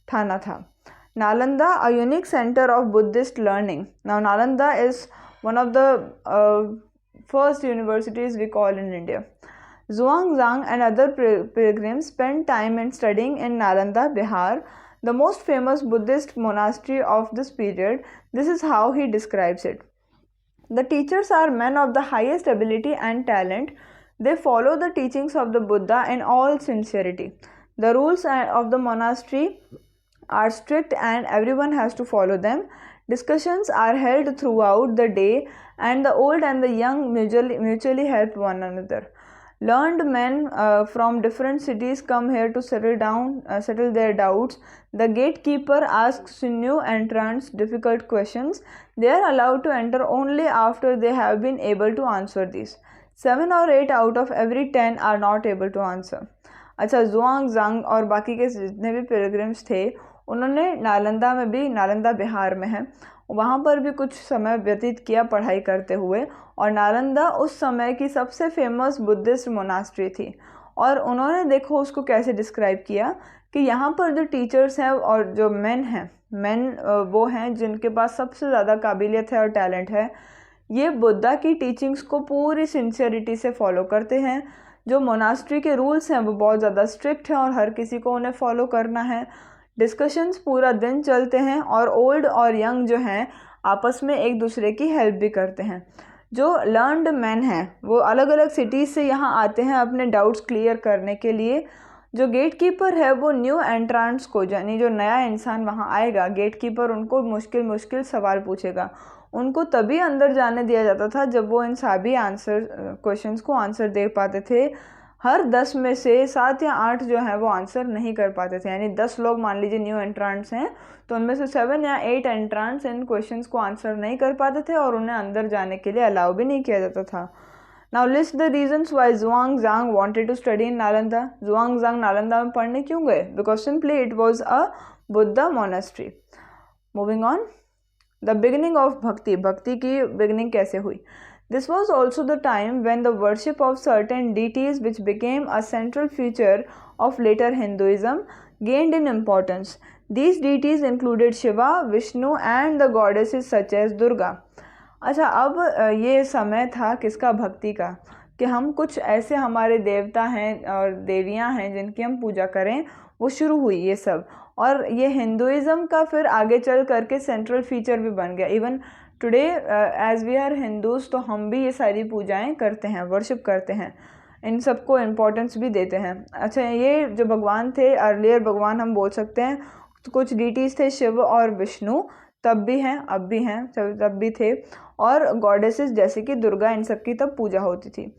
A: ठाना था। Nalanda, a unique center of Buddhist learning. Now, Nalanda is one of the first universities we call in India. Zhuangzang and other pilgrims spent time in studying in Nalanda, Bihar, the most famous Buddhist monastery of this period. This is how he describes it. The teachers are men of the highest ability and talent. They follow the teachings of the Buddha in all sincerity. The rules of the monastery are strict and everyone has to follow them. Discussions are held throughout the day and the old and the young mutually help one another. Learned men from different cities come here to settle their doubts. The gatekeeper asks new entrants difficult questions. They are allowed to enter only after they have been able to answer these. 7 or 8 out of every 10 are not able to answer. अच्छा, जुआंग और बाकी के जितने भी pilgrims थे उन्होंने नालंदा में भी, नालंदा बिहार में है, वहाँ पर भी कुछ समय व्यतीत किया पढ़ाई करते हुए। और नालंदा उस समय की सबसे फेमस बुद्धिस्ट मोनास्ट्री थी। और उन्होंने देखो उसको कैसे डिस्क्राइब किया कि यहाँ पर जो टीचर्स हैं और जो मेन वो हैं जिनके पास सबसे ज़्यादा काबिलियत है और टैलेंट है। ये बुद्धा की टीचिंग्स को पूरी सिंसियरिटी से फॉलो करते हैं। जो मोनास्ट्री के रूल्स हैं वो बहुत ज़्यादा स्ट्रिक्ट हैं और हर किसी को उन्हें फॉलो करना है। डिस्कशंस पूरा दिन चलते हैं और ओल्ड और यंग जो हैं आपस में एक दूसरे की हेल्प भी करते हैं। जो लर्नड मैन हैं वो अलग अलग सिटीज़ से यहाँ आते हैं अपने डाउट्स क्लियर करने के लिए। जो गेट कीपर है वो न्यू एंट्रांट्स को, यानी जो नया इंसान वहाँ आएगा, गेट कीपर उनको मुश्किल सवाल पूछेगा। उनको तभी अंदर जाने दिया जाता था जब वो इन सभी क्वेश्चंस को आंसर दे पाते थे। हर 10 में से 7 या 8 जो है वो आंसर नहीं कर पाते थे। यानी 10 लोग मान लीजिए न्यू एंट्रांट्स हैं तो उनमें से 7 या 8 एंट्रांट्स इन क्वेश्चंस को आंसर नहीं कर पाते थे और उन्हें अंदर जाने के लिए अलाउ भी नहीं किया जाता था। Now list the reasons why Xuanzang wanted to study in Nalanda. Xuanzang Nalanda में पढ़ने क्यों गए? Because simply it was a Buddha monastery. Moving on, the beginning of bhakti. Bhakti की बिगिनिंग कैसे हुई? This was also the time when the worship of certain deities, which became a central feature of later Hinduism, gained in importance. These deities included Shiva, Vishnu and the goddesses such as Durga. अच्छा, अब ये समय था किसका? भक्ति का, कि हम कुछ ऐसे हमारे देवता हैं और देवियां हैं जिनकी हम पूजा करें, वो शुरू हुई ये सब। और ये हिंदुइज़्म का फिर आगे चल करके सेंट्रल फीचर भी बन गया। Even today as we are Hindus तो हम भी ये सारी पूजाएं करते हैं, वर्शिप करते हैं, इन सबको इम्पोर्टेंस भी देते हैं। अच्छा, ये जो भगवान थे, अर्लियर भगवान हम बोल सकते हैं, तो कुछ डीटीज़ थे शिव और विष्णु, तब भी हैं, अब भी हैं, तब भी थे, और गॉडेसेस जैसे कि दुर्गा, इन सब की तब पूजा होती थी।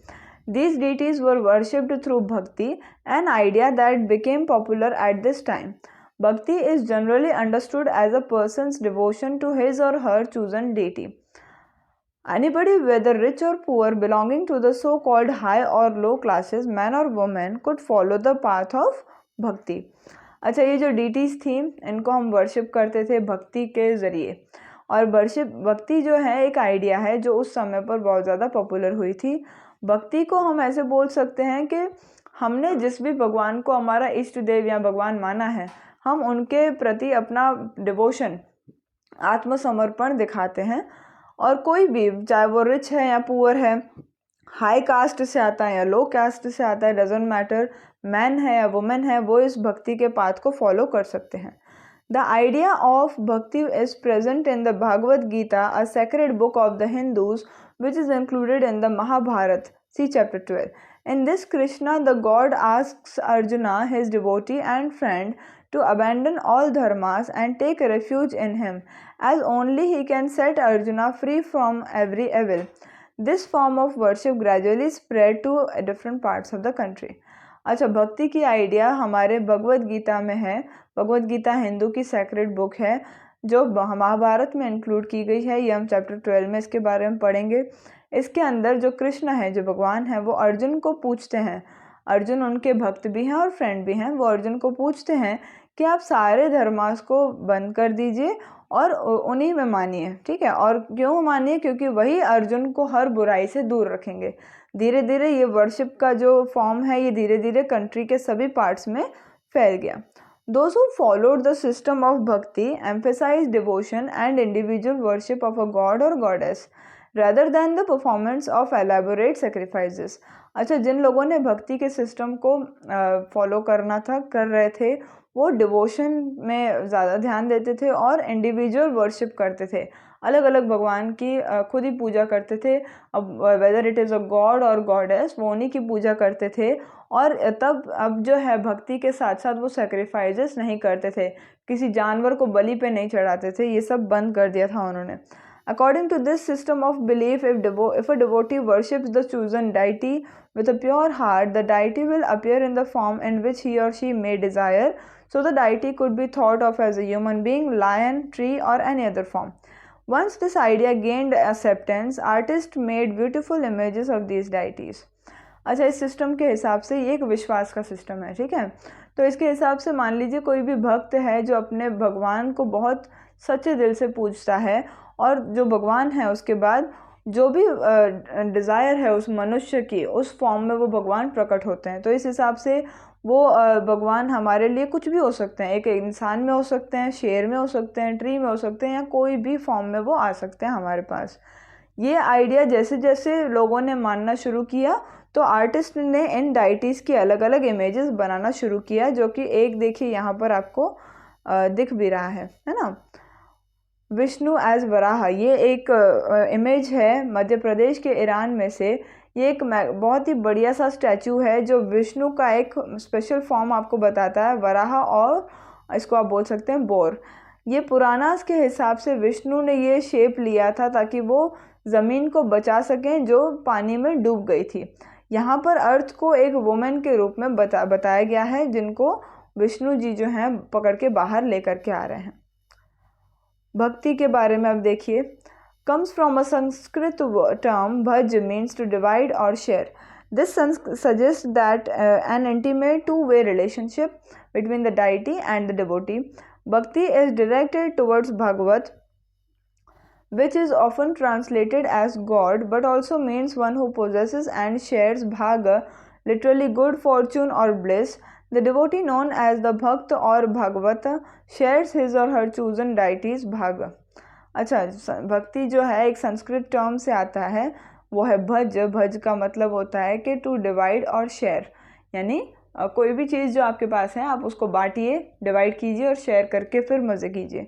A: These deities were worshipped through bhakti, an idea that became popular at this time. Bhakti is generally understood as a person's devotion to his or her chosen deity. Anybody, whether rich or poor, belonging to the so-called high or low classes, man or woman, could follow the path of bhakti. अच्छा, ये जो deities थी इनको हम worship करते थे भक्ति के ज़रिए। और भक्ति जो है एक आइडिया है जो उस समय पर बहुत ज़्यादा पॉपुलर हुई थी। भक्ति को हम ऐसे बोल सकते हैं कि हमने जिस भी भगवान को हमारा इष्ट देव या भगवान माना है, हम उनके प्रति अपना डिवोशन, आत्मसमर्पण दिखाते हैं। और कोई भी, चाहे वो रिच है या पुअर है, हाई कास्ट से आता है या लो कास्ट से आता है, डजेंट मैटर, मैन है या वुमेन है, वो इस भक्ति के पाथ को फॉलो कर सकते हैं। The idea of bhakti is present in the Bhagavad Gita, a sacred book of the Hindus, which is included in the Mahabharata. See chapter 12. In this, Krishna, the god, asks Arjuna, his devotee and friend, to abandon all dharmas and take refuge in him, as only he can set Arjuna free from every evil. This form of worship gradually spread to different parts of the country. अच्छा, भक्ति की idea हमारे भगवद गीता में है। भगवद गीता हिंदू की sacred book है जो महाभारत में इंक्लूड की गई है, ये हम चैप्टर 12 में इसके बारे में पढ़ेंगे। इसके अंदर जो कृष्ण है, जो भगवान है, वो अर्जुन को पूछते हैं, अर्जुन उनके भक्त भी हैं और फ्रेंड भी हैं, वो अर्जुन को पूछते हैं कि आप सारे धर्मास को बंद कर दीजिए और उन्हीं में मानिए, ठीक है। और क्यों मानिए? क्योंकि वही अर्जुन को हर बुराई से दूर रखेंगे। धीरे धीरे ये वर्शिप का जो फॉर्म है, ये धीरे धीरे कंट्री के सभी पार्ट्स में फैल गया। Those who followed the system of bhakti emphasized devotion and individual worship of a god or goddess rather than the performance of elaborate sacrifices. अच्छा, जिन लोगों ने भक्ति के सिस्टम को फॉलो करना था, कर रहे थे, वो डिवोशन में ज़्यादा ध्यान देते थे और इंडिविजुअल वर्शिप करते थे, अलग अलग भगवान की खुद ही पूजा करते थे। अब whether it is a God और गॉडेस, वो उन्हीं की पूजा करते थे। और तब अब जो है भक्ति के साथ साथ वो सेक्रीफाइसेस नहीं करते थे, किसी जानवर को बलि पे नहीं चढ़ाते थे, ये सब बंद कर दिया था उन्होंने। According to this system of belief, if a devotee worships the chosen deity with a pure heart, the deity will appear in the form in which he or she may desire. So the deity could be thought of as a human being, lion, tree, or any other form. Once this idea gained acceptance, artists made beautiful images of these deities. अच्छा, इस system के हिसाब से ये एक विश्वास का system है, ठीक है। तो इसके हिसाब से मान लीजिए कोई भी भक्त है जो अपने भगवान को बहुत सच्चे दिल से पूजता है, और जो भगवान है उसके बाद जो भी डिज़ायर है उस मनुष्य की, उस फॉर्म में वो भगवान प्रकट होते हैं। तो इस हिसाब से वो भगवान हमारे लिए कुछ भी हो सकते हैं, एक इंसान में हो सकते हैं, शेर में हो सकते हैं, ट्री में हो सकते हैं, या कोई भी फॉर्म में वो आ सकते हैं हमारे पास। ये आइडिया जैसे जैसे लोगों ने मानना शुरू किया, तो आर्टिस्ट ने इन डाइटीज़ की अलग अलग इमेजेस बनाना शुरू किया, जो कि एक देखिए यहाँ पर आपको दिख भी रहा है ना, विष्णु एज वराह। ये एक इमेज है मध्य प्रदेश के ईरान में से। ये एक बहुत ही बढ़िया सा स्टैचू है जो विष्णु का एक स्पेशल फॉर्म आपको बताता है, वराह, और इसको आप बोल सकते हैं बोर। ये पुराणास के हिसाब से विष्णु ने ये शेप लिया था ताकि वो ज़मीन को बचा सकें जो पानी में डूब गई थी। यहाँ पर अर्थ को एक वुमेन के रूप में बताया गया है, जिनको विष्णु जी जो हैं पकड़ के बाहर लेकर के आ रहे हैं। भक्ति के बारे में अब देखिए, comes from a Sanskrit term bhaj means to divide or share. This suggests that an intimate two-way relationship between the deity and the devotee. Bhakti is directed towards Bhagavat, which is often translated as God, but also means one who possesses and shares bhaga, literally good fortune or bliss. The devotee known as the Bhakt or Bhagavata shares his or her chosen deity's bhaga. अच्छा, भक्ति जो है एक Sanskrit term से आता है, वो है भज। भज का मतलब होता है कि टू डिवाइड और शेयर, यानी कोई भी चीज़ जो आपके पास है आप उसको बांटिए, डिवाइड कीजिए और शेयर करके फिर मज़े कीजिए।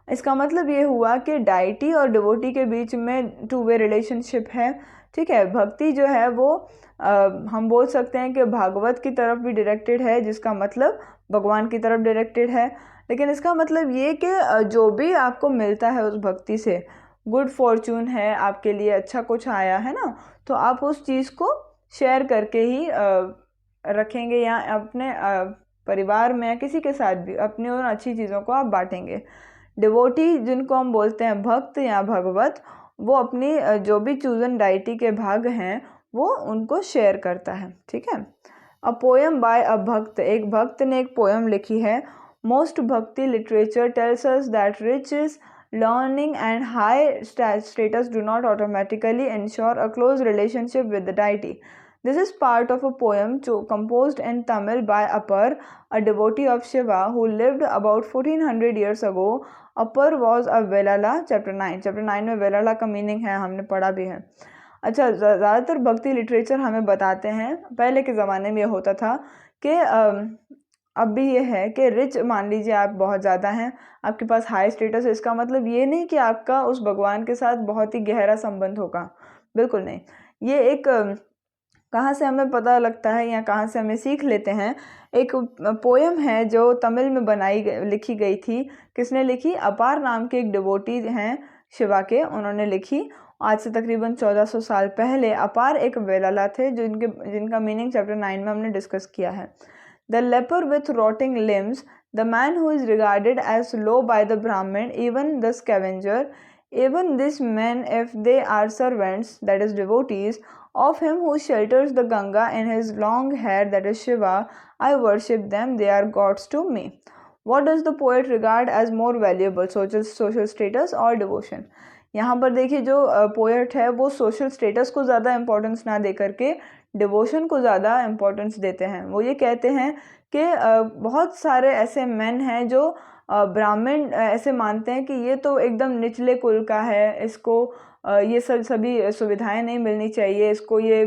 A: इसका मतलब ये हुआ कि डाइटी और डिवोटी के बीच में टू वे रिलेशनशिप है, ठीक है। भक्ति जो है वो हम बोल सकते हैं कि भागवत की तरफ भी डायरेक्टेड है, जिसका मतलब भगवान की तरफ डायरेक्टेड है। लेकिन इसका मतलब ये कि जो भी आपको मिलता है उस भक्ति से, गुड फॉर्चून है आपके लिए, अच्छा कुछ आया है ना, तो आप उस चीज़ को शेयर करके ही रखेंगे, या अपने परिवार में या किसी के साथ भी अपनी उन अच्छी चीज़ों को आप बांटेंगे। डिवोटी जिनको हम बोलते हैं भक्त या भगवत, वो अपनी जो भी चूजन डाइटी के भाग हैं वो उनको शेयर करता है, ठीक है। अ पोएम बाय अ भक्त, एक भक्त ने एक पोएम लिखी है। Most bhakti literature tells us that riches, learning and high status do not automatically ensure a close relationship with the deity. This is part of a poem composed in Tamil by Appar, a devotee of Shiva who lived about 1400 years ago. Appar was a Velala, chapter 9. Chapter 9 में वेलाला का meaning है, हमने पढ़ा भी है। अच्छा, ज़्यादातर भक्ति लिटरेचर हमें बताते हैं, पहले के ज़माने में ये होता था कि अब भी ये है कि रिच, मान लीजिए आप बहुत ज़्यादा हैं, आपके पास हाई स्टेटस है, इसका मतलब ये नहीं कि आपका उस भगवान के साथ बहुत ही गहरा संबंध होगा, बिल्कुल नहीं। ये एक कहाँ से हमें पता लगता है या कहाँ से हमें सीख लेते हैं, एक पोएम है जो तमिल में लिखी गई थी। किसने लिखी? अपार नाम के एक डिवोटी हैं शिवा के, उन्होंने लिखी। आज से तकरीबन 1400 साल पहले अपार एक वेलाला थे जिनका मीनिंग चैप्टर 9 में हमने डिस्कस किया है। The leper with rotting limbs The man who is regarded as low by the Brahmin, even the scavenger, even these men, if they are servants, that is devotees, of him who shelters the Ganga in his long hair, that is Shiva, I worship them, they are gods to me. What does the poet regard as more valuable, social status or devotion? यहाँ पर देखिए जो poet है वो social status को ज़्यादा importance ना दे करके डिवोशन को ज़्यादा इम्पोर्टेंस देते हैं। वो ये कहते हैं कि बहुत सारे ऐसे मेन हैं जो ब्राह्मण ऐसे मानते हैं कि ये तो एकदम निचले कुल का है, इसको ये सभी सुविधाएं नहीं मिलनी चाहिए, इसको ये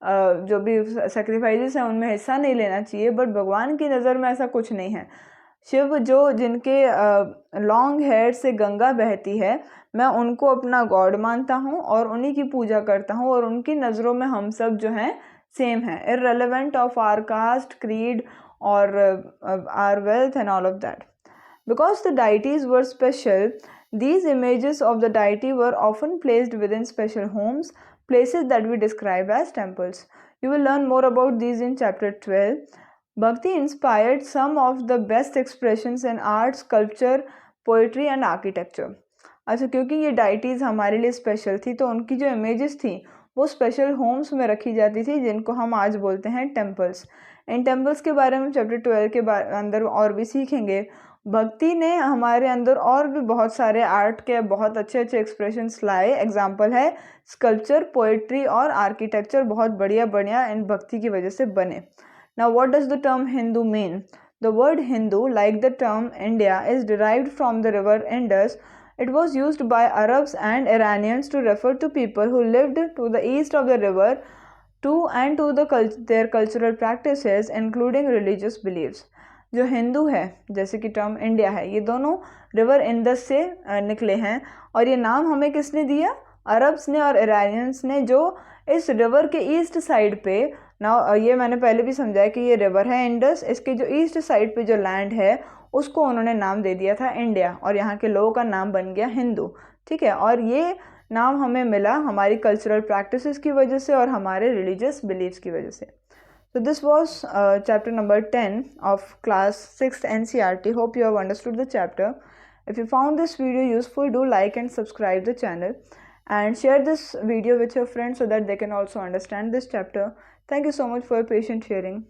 A: जो भी सेक्रीफाइसेस हैं उनमें हिस्सा नहीं लेना चाहिए। बट भगवान की नज़र में ऐसा कुछ नहीं है। शिव जो जिनके लॉन्ग हेयर से गंगा बहती है, मैं उनको अपना गॉड मानता हूँ और उन्हीं की पूजा करता हूँ और उनकी नज़रों में हम सब जो हैं सेम हैं, irrelevant of our caste, creed or our wealth and all of that. Because the deities were special, these images of the deity were often placed within special homes, places that we describe as temples. You will learn more about these in chapter 12. Bhakti inspired some of the best expressions in art, sculpture, poetry and architecture. अच्छा, क्योंकि ये deities हमारे लिए special थी तो उनकी जो images थी वो स्पेशल होम्स में रखी जाती थी, जिनको हम आज बोलते हैं टेम्पल्स. इन टेम्पल्स के बारे में चैप्टर 12 के अंदर और भी सीखेंगे. भक्ति ने हमारे अंदर और भी बहुत सारे आर्ट के बहुत अच्छे अच्छे एक्सप्रेशंस लाए. एग्जाम्पल है स्कल्पचर, पोएट्री और आर्किटेक्चर बहुत बढ़िया बढ़िया इन भक्ति की वजह से बने. Now what does the term Hindu mean? The word Hindu, like the term India, is derived from the river Indus. It was used by Arabs and Iranians to refer to people who lived to the east of the river and to their cultural practices, including religious beliefs. जो हिंदू है, जैसे कि term India है, ये दोनों river Indus से निकले हैं और ये नाम हमें किसने दिया? अरब्स ने और इरानियंस ने, जो इस रिवर के ईस्ट साइड पे ना, ये मैंने पहले भी समझाया कि ये रिवर है इंडस, इसके जो ईस्ट साइड पे जो लैंड है उसको उन्होंने नाम दे दिया था इंडिया और यहाँ के लोगों का नाम बन गया हिंदू. ठीक है, और ये नाम हमें मिला हमारी कल्चरल प्रैक्टिसेस की वजह से और हमारे रिलीजियस बिलीव्स की वजह से. So this was chapter number 10 of class 6th NCERT. Hope you have understood the chapter. If you found this video useful, do like and subscribe the channel and share this video with your friends so that they can also understand this chapter. Thank you so much for your patient hearing.